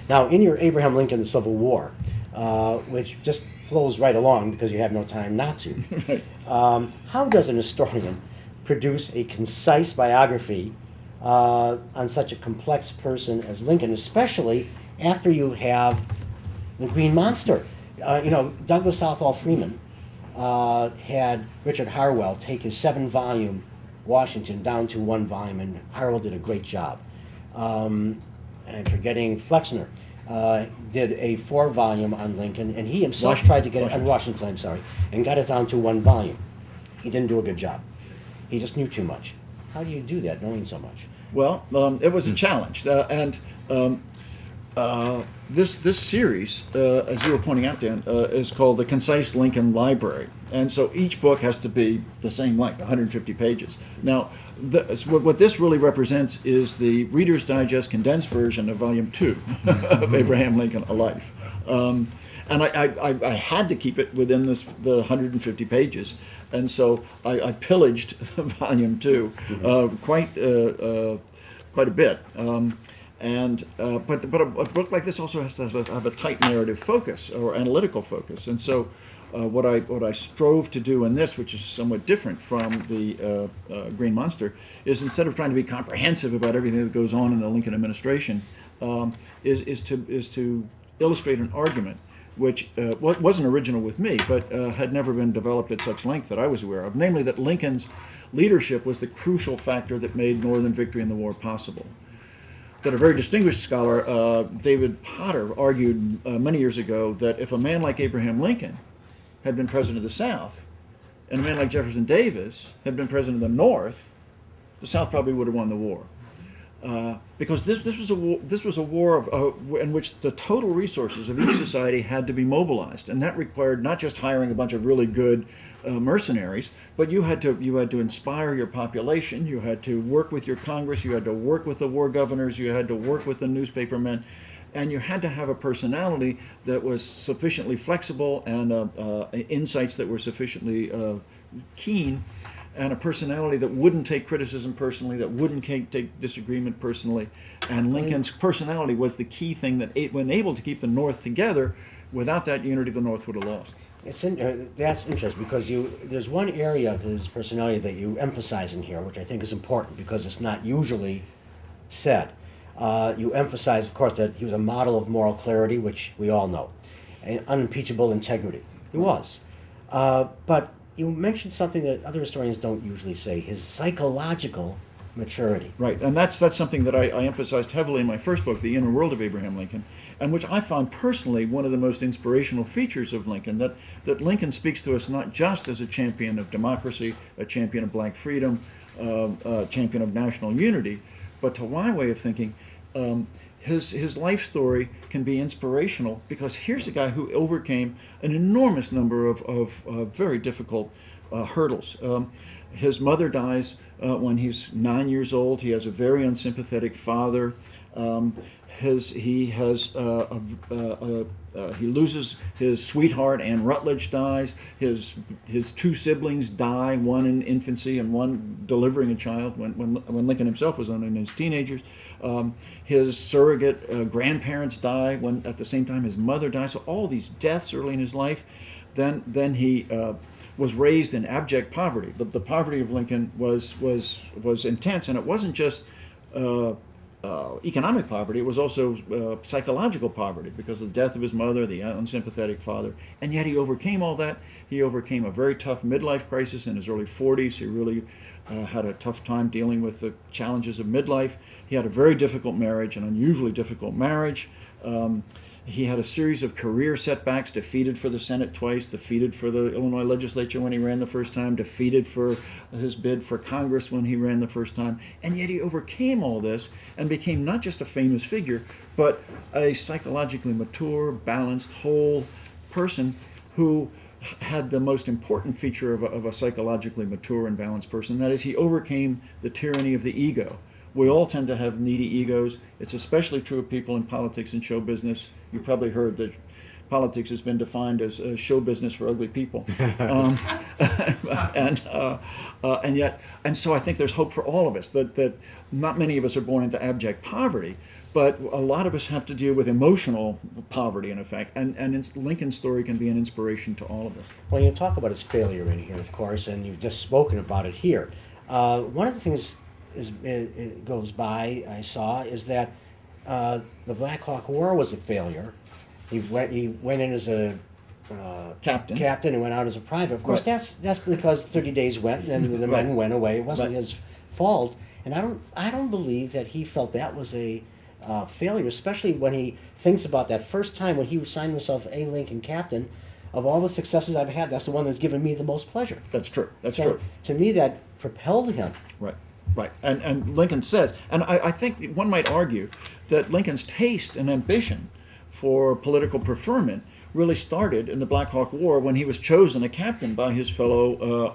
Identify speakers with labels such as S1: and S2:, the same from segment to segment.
S1: Now, in your Abraham Lincoln, the Civil War, which just flows right along because you have no time not to,
S2: Right.
S1: how does an historian produce a concise biography on such a complex person as Lincoln, especially after you have the Green Monster? Douglas Southall Freeman had Richard Harwell take his 7-volume Washington down to 1 volume, and Harwell did a great job. And forgetting Flexner, did a 4-volume on Lincoln, and he himself
S2: Washington.
S1: tried to get it on Washington, I'm sorry, and got it down to 1 volume. He didn't do a good job. He just knew too much. How do you do that, knowing so much?
S2: Well, it was a challenge, and this series, as you were pointing out, Dan, is called the Concise Lincoln Library, and so each book has to be the same length, 150 pages. Now, what this really represents is the Reader's Digest condensed version of Volume 2 of Abraham Lincoln: A Life. And I had to keep it within the 150 pages, and so I pillaged Volume 2 quite a bit. But a book like this also has to have a tight narrative focus or analytical focus, and so what I strove to do in this, which is somewhat different from the Green Monster, is instead of trying to be comprehensive about everything that goes on in the Lincoln administration, is to illustrate an argument which wasn't original with me, but had never been developed at such length that I was aware of, namely that Lincoln's leadership was the crucial factor that made Northern victory in the war possible. That a very distinguished scholar, David Potter, argued many years ago that if a man like Abraham Lincoln had been president of the South, and a man like Jefferson Davis had been president of the North, the South probably would have won the war. Because this was a war in which the total resources of each society had to be mobilized, and that required not just hiring a bunch of really good mercenaries, but you had to inspire your population, you had to work with your Congress, you had to work with the war governors, you had to work with the newspapermen, and you had to have a personality that was sufficiently flexible and insights that were sufficiently keen, and a personality that wouldn't take criticism personally, that wouldn't take disagreement personally. And Lincoln's personality was the key thing that when able to keep the North together. Without that unity, the North would have lost.
S1: That's interesting, because there's one area of his personality that you emphasize in here, which I think is important because it's not usually said. You emphasize, of course, that he was a model of moral clarity, which we all know, and unimpeachable integrity. He was. But you mentioned something that other historians don't usually say, his psychological maturity.
S2: Right, and that's something that I emphasized heavily in my first book, The Inner World of Abraham Lincoln, and which I found personally one of the most inspirational features of Lincoln, that Lincoln speaks to us not just as a champion of democracy, a champion of black freedom, a champion of national unity, but to my way of thinking, his life story can be inspirational, because here's a guy who overcame an enormous number of very difficult hurdles. His mother dies when he's 9 years old. He has a very unsympathetic father. He loses his sweetheart, Anne Rutledge dies. His 2 siblings die, one in infancy and one delivering a child when Lincoln himself was in his teenagers. His surrogate grandparents die when at the same time his mother dies. So all these deaths early in his life. Then he was raised in abject poverty. The poverty of Lincoln was intense, and it wasn't just economic poverty, it was also psychological poverty because of the death of his mother, the unsympathetic father, and yet he overcame all that. He overcame a very tough midlife crisis in his early 40s. He really had a tough time dealing with the challenges of midlife. He had a very difficult marriage, an unusually difficult marriage. He had a series of career setbacks, defeated for the Senate twice, defeated for the Illinois legislature when he ran the first time, defeated for his bid for Congress when he ran the first time. And yet he overcame all this and became not just a famous figure, but a psychologically mature, balanced, whole person who had the most important feature of a psychologically mature and balanced person. That is, he overcame the tyranny of the ego. We all tend to have needy egos. It's especially true of people in politics and show business. You probably heard that politics has been defined as show business for ugly people, and so I think there's hope for all of us. That not many of us are born into abject poverty, but a lot of us have to deal with emotional poverty, in effect, and Lincoln's story can be an inspiration to all of us.
S1: Well, you talk about his failure in here, of course, and you've just spoken about it here. One of the things it goes by, I saw, is that the Black Hawk War was a failure. He went in as a captain and went out as a private. Of course,
S2: Right.
S1: that's because 30 days went and the men went away. It wasn't
S2: Right.
S1: his fault, and I don't believe that he felt that was a failure, especially when he thinks about that first time when he signed himself a Lincoln captain. Of all the successes I've had, that's the one that's given me the most pleasure.
S2: That's true. That's
S1: So,
S2: true.
S1: to me, that propelled him.
S2: Right, right. And Lincoln says, and I think one might argue that Lincoln's taste and ambition for political preferment really started in the Black Hawk War when he was chosen a captain by his fellow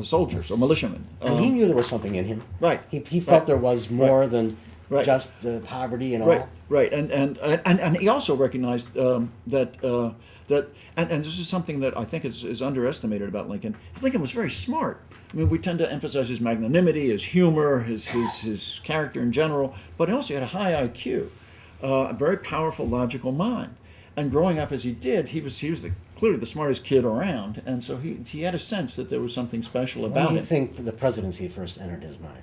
S2: soldiers or militiamen.
S1: And he knew there was something in him.
S2: Right.
S1: He felt
S2: Right.
S1: there was more than
S2: Right.
S1: just poverty and
S2: Right,
S1: all.
S2: right, and he also recognized that and this is something that I think is underestimated about Lincoln. Lincoln was very smart. I mean, we tend to emphasize his magnanimity, his humor, his character in general, but he also had a high IQ, a very powerful, logical mind. And growing up as he did, he was clearly the smartest kid around, and so he had a sense that there was something special
S1: When
S2: about
S1: do you
S2: him.
S1: think the presidency first entered his mind?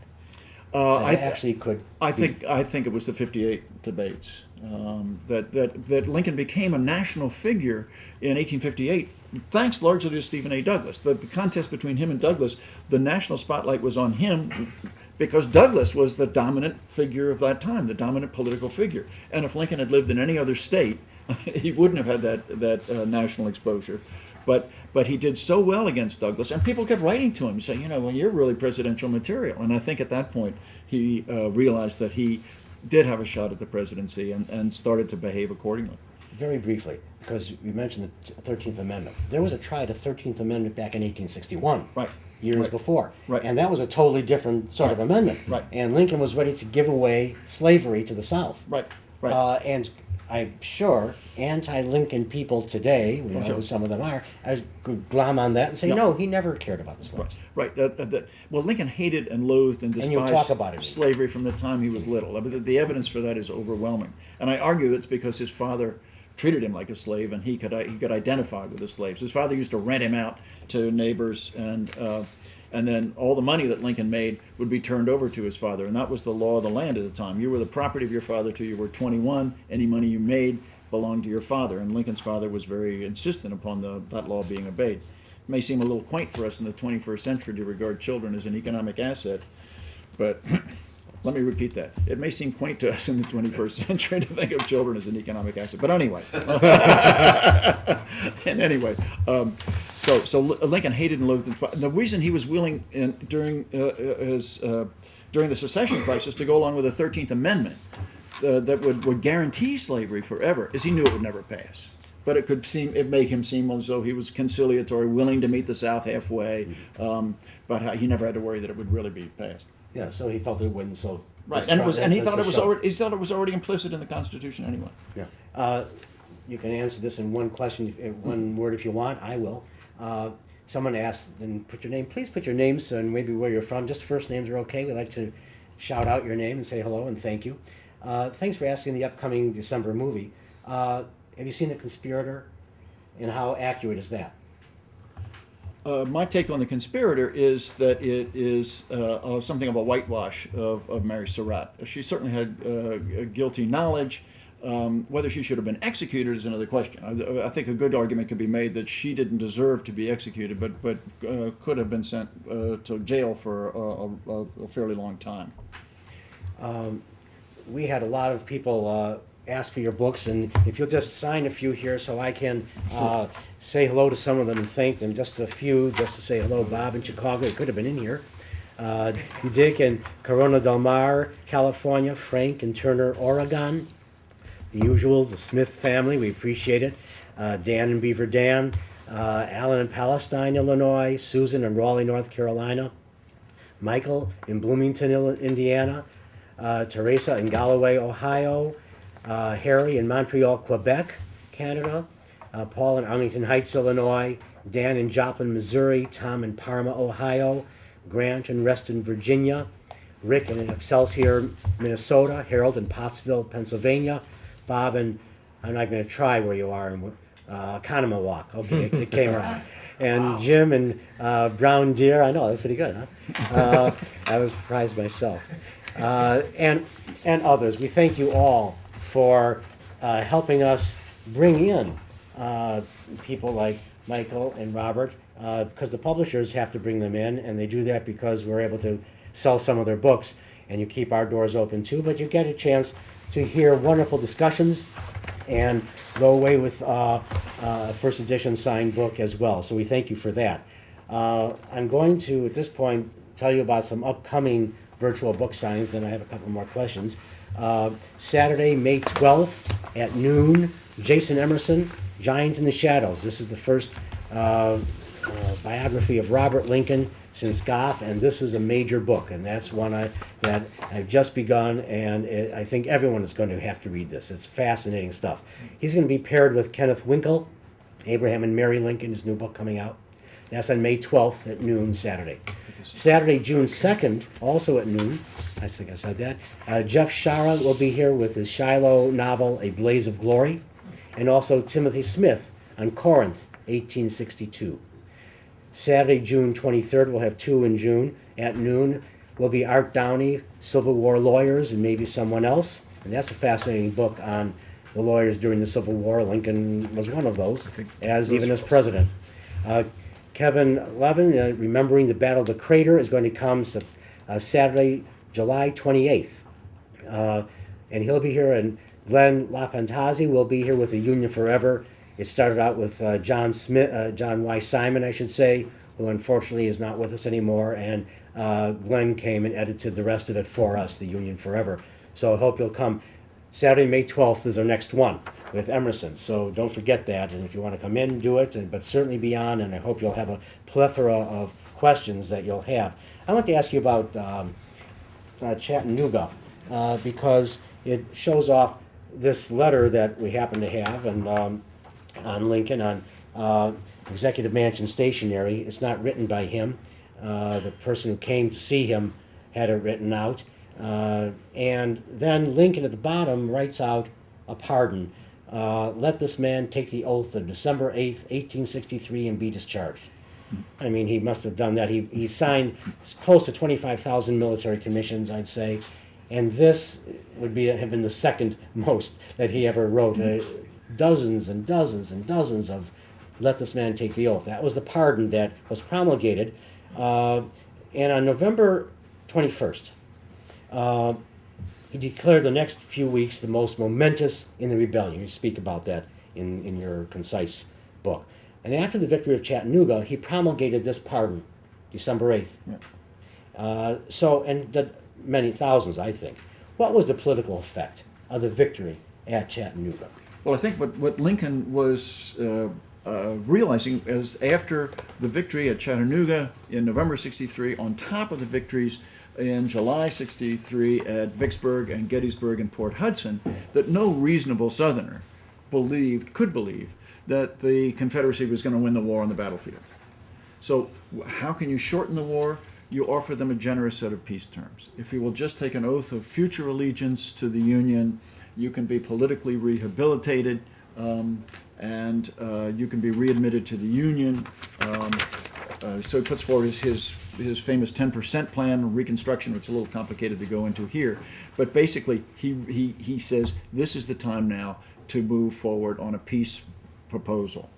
S2: I
S1: That actually could.
S2: I think it was the '58 debates that Lincoln became a national figure in 1858, thanks largely to Stephen A. Douglas. The contest between him and Douglas, the national spotlight was on him because Douglas was the dominant figure of that time, the dominant political figure. And if Lincoln had lived in any other state, he wouldn't have had that national exposure. But he did so well against Douglas, and people kept writing to him saying, well, you're really presidential material. And I think at that point he realized that he did have a shot at the presidency and started to behave accordingly.
S1: Very briefly, because you mentioned the 13th Amendment. There was a try to 13th Amendment back in 1861.
S2: Right.
S1: Years
S2: Right.
S1: before.
S2: Right.
S1: And that was a totally different sort of
S2: Right.
S1: amendment.
S2: Right.
S1: And Lincoln was ready to give away slavery to the South.
S2: Right. Right.
S1: And I'm sure anti-Lincoln people today, we know
S2: sure.
S1: who some of them are could glom on that and say,
S2: Yeah.
S1: no, he never cared about the slaves.
S2: Right. Well, Lincoln hated and loathed and
S1: you
S2: despised
S1: talk about it.
S2: slavery from the time he was little. I mean, the evidence for that is overwhelming. And I argue it's because his father treated him like a slave, and he could identify with the slaves. His father used to rent him out to neighbors, and then all the money that Lincoln made would be turned over to his father, and that was the law of the land at the time. You were the property of your father till you were 21. Any money you made belonged to your father, and Lincoln's father was very insistent upon that law being obeyed. It may seem a little quaint for us in the 21st century to regard children as an economic asset, but let me repeat that. It may seem quaint to us in the 21st century to think of children as an economic asset, but anyway. And anyway, so Lincoln hated and loathed. And the reason he was willing during the secession crisis to go along with the 13th Amendment that would guarantee slavery forever is he knew it would never pass. But it made him seem as though he was conciliatory, willing to meet the South halfway, but he never had to worry that it would really be passed.
S1: Yeah, so he felt it wouldn't. So
S2: Right, and he thought it was already implicit in the Constitution anyway.
S1: Yeah. You can answer this in one question, one word if you want. I will. Someone asked, then please put your names and maybe where you're from. Just first names are okay. We like to shout out your name and say hello and thank you. Thanks for asking the upcoming December movie. Have you seen The Conspirator, and how accurate is that?
S2: My take on The Conspirator is that it is something of a whitewash of Mary Surratt. She certainly had guilty knowledge. Whether she should have been executed is another question. I think a good argument could be made that she didn't deserve to be executed, but could have been sent to jail for a fairly long time.
S1: We had a lot of people ask for your books, and if you'll just sign a few here so I can say hello to some of them and thank them. Just a few, just to say hello. Bob in Chicago, it could have been in here. Dick in Corona del Mar, California. Frank in Turner, Oregon. The usuals, the Smith family, we appreciate it. Dan in Beaver Dam. Alan in Palestine, Illinois. Susan in Raleigh, North Carolina. Michael in Bloomington, Indiana. Teresa in Galloway, Ohio. Harry in Montreal, Quebec, Canada. Paul in Arlington Heights, Illinois. Dan in Joplin, Missouri. Tom in Parma, Ohio. Grant in Reston, Virginia. Rick in Excelsior, Minnesota, Harold in Pottsville, Pennsylvania, Bob in, I'm not going to try where you are, in Conomowoc. Okay, it came around. And Jim in Brown Deer, I know, that's pretty good, huh? I was surprised myself. And others. We thank you all for helping us bring in people like Michael and Robert, because the publishers have to bring them in, and they do that because we're able to sell some of their books, and you keep our doors open too, but you get a chance to hear wonderful discussions and go away with a first edition signed book as well. So we thank you for that. I'm going to, at this point, tell you about some upcoming virtual book signings, then I have a couple more questions. Saturday, May 12th at noon, Jason Emerson, Giant in the Shadows. This is the first biography of Robert Lincoln since Goff, and this is a major book, and that's one that I've just begun, and I think everyone is going to have to read this. It's fascinating stuff. He's going to be paired with Kenneth Winkle, Abraham and Mary Lincoln, his new book coming out. That's on May 12th at noon, Saturday. Saturday, June 2nd, also at noon, I think I said that, Jeff Shara will be here with his Shiloh novel, A Blaze of Glory, and also Timothy Smith on Corinth, 1862. Saturday, June 23rd, we'll have two in June. At noon will be Art Downey, Civil War Lawyers, and maybe someone else. And that's a fascinating book on the lawyers during the Civil War. Lincoln was one of those, even as president. Kevin Levin, Remembering the Battle of the Crater, is going to come Saturday, July 28th. And he'll be here, and Glenn LaFantasi will be here with the Union Forever. It started out with John Y. Simon, I should say, who unfortunately is not with us anymore, and Glenn came and edited the rest of it for us, the Union Forever. So I hope you'll come. Saturday, May 12th is our next one with Emerson, so don't forget that, and if you want to come in, do it, but certainly be on, and I hope you'll have a plethora of questions that you'll have. I want to ask you about Chattanooga, because it shows off this letter that we happen to have, and on Lincoln, on Executive Mansion stationery. It's not written by him. The person who came to see him had it written out. And then Lincoln at the bottom writes out a pardon. Let this man take the oath of December 8th, 1863 and be discharged. I mean, he must have done that. He signed close to 25,000 military commissions, I'd say. And this would have been the second most that he ever wrote. Dozens and dozens and dozens of let this man take the oath. That was the pardon that was promulgated. And on November 21st, he declared the next few weeks the most momentous in the rebellion. You speak about that in your concise book. And after the victory of Chattanooga, he promulgated this pardon, December 8th. Yeah. And did many thousands, I think. What was the political effect of the victory at Chattanooga?
S2: Well, I think what Lincoln was realizing is after the victory at Chattanooga in November 63, on top of the victories in July 63 at Vicksburg and Gettysburg and Port Hudson, that no reasonable Southerner could believe that the Confederacy was going to win the war on the battlefield. So how can you shorten the war? You offer them a generous set of peace terms. If you will just take an oath of future allegiance to the Union, you can be politically rehabilitated, and you can be readmitted to the Union. So he puts forward his famous 10% plan, Reconstruction, which is a little complicated to go into here. But basically, he says this is the time now to move forward on a peace proposal.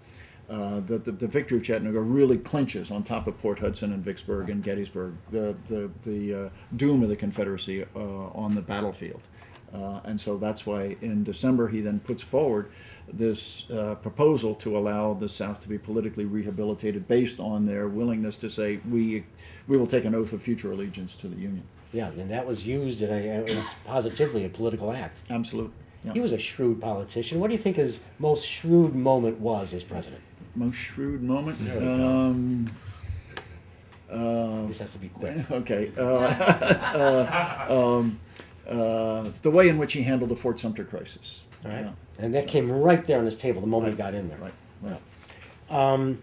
S2: The victory of Chattanooga really clinches, on top of Port Hudson and Vicksburg and Gettysburg, the doom of the Confederacy on the battlefield. And so that's why in December he then puts forward this proposal to allow the South to be politically rehabilitated based on their willingness to say, we will take an oath of future allegiance to the Union.
S1: Yeah, and that was used, and it was positively a political act.
S2: Absolutely. Yeah.
S1: He was a shrewd politician. What do you think his most shrewd moment was as president?
S2: Most shrewd moment?
S1: This has to be quick.
S2: Okay. The way in which he handled the Fort Sumter crisis.
S1: All right. And that came right there on his table the moment he got in there.
S2: Right.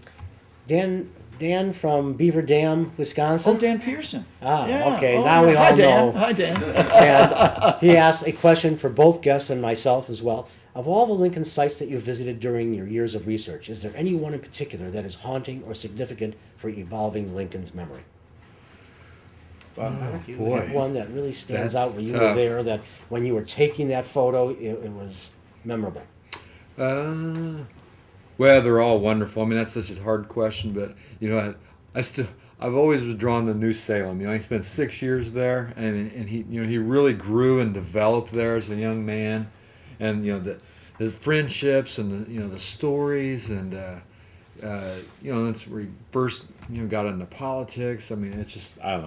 S1: Then Dan from Beaver Dam, Wisconsin.
S2: Oh, Dan Pearson.
S1: Okay.
S2: Oh,
S1: Now we
S2: hi,
S1: all
S2: Dan.
S1: know.
S2: Hi, Dan.
S1: And he asked a question for both guests and myself as well. Of all the Lincoln sites that you've visited during your years of research, is there any one in particular that is haunting or significant for evolving Lincoln's memory? You
S3: boy.
S1: have one that really stands
S3: That's
S1: out when you were
S3: tough.
S1: there, that when you were taking that photo, it was memorable.
S3: Well, they're all wonderful. I mean, that's such a hard question, but you know, I've always was drawn to New Salem. You know, he spent 6 years there, and he really grew and developed there as a young man, and you know the friendships and the stories and that's where he first got into politics. I mean, it's just I don't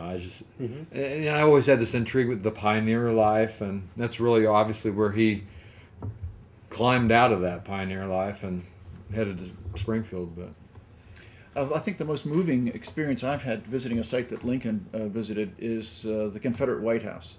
S3: know. And I always had this intrigue with the pioneer life, and that's really obviously where he climbed out of that pioneer life and headed to Springfield. But
S2: I think the most moving experience I've had visiting a site that Lincoln visited is the Confederate White House.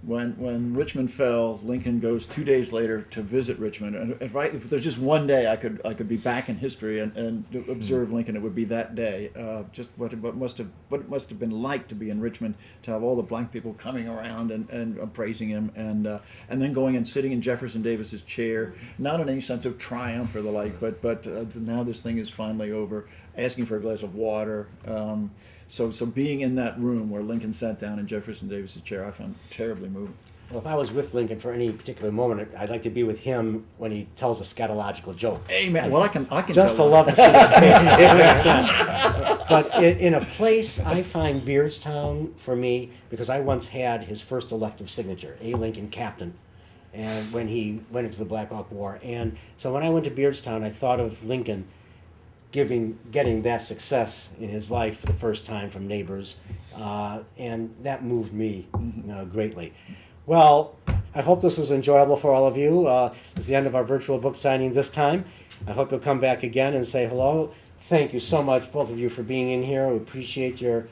S2: When Richmond fell, Lincoln goes 2 days later to visit Richmond. And if there's just one day I could be back in history and observe Lincoln, it would be that day. Just what it must have been like to be in Richmond, to have all the black people coming around and praising him, and then going and sitting in Jefferson Davis's chair, not in any sense of triumph or the like, but now this thing is finally over. Asking for a glass of water. So being in that room where Lincoln sat down in Jefferson Davis's chair, I found terribly moving.
S1: Well, if I was with Lincoln for any particular moment, I'd like to be with him when he tells a scatological joke.
S2: Amen. Well, I can
S1: Just to
S2: tell
S1: love to see that face. But in a place, I find Beardstown for me, because I once had his first elective signature, A. Lincoln Captain, and when he went into the Black Hawk War. And so when I went to Beardstown, I thought of Lincoln getting that success in his life for the first time from neighbors, and that moved me greatly. Well, I hope this was enjoyable for all of you. It's the end of our virtual book signing this time. I hope you'll come back again and say hello. Thank you so much, both of you, for being in here. We appreciate your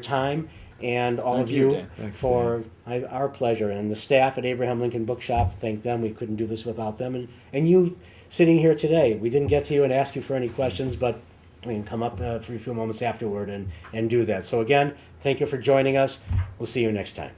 S1: time, and all
S2: Thank
S1: of
S2: you,
S1: you
S2: Dan.
S3: Thanks,
S1: for our pleasure. And the staff at Abraham Lincoln Bookshop, thank them. We couldn't do this without them. And you sitting here today. We didn't get to you and ask you for any questions, but we can come up for a few moments afterward and do that. So again, thank you for joining us. We'll see you next time.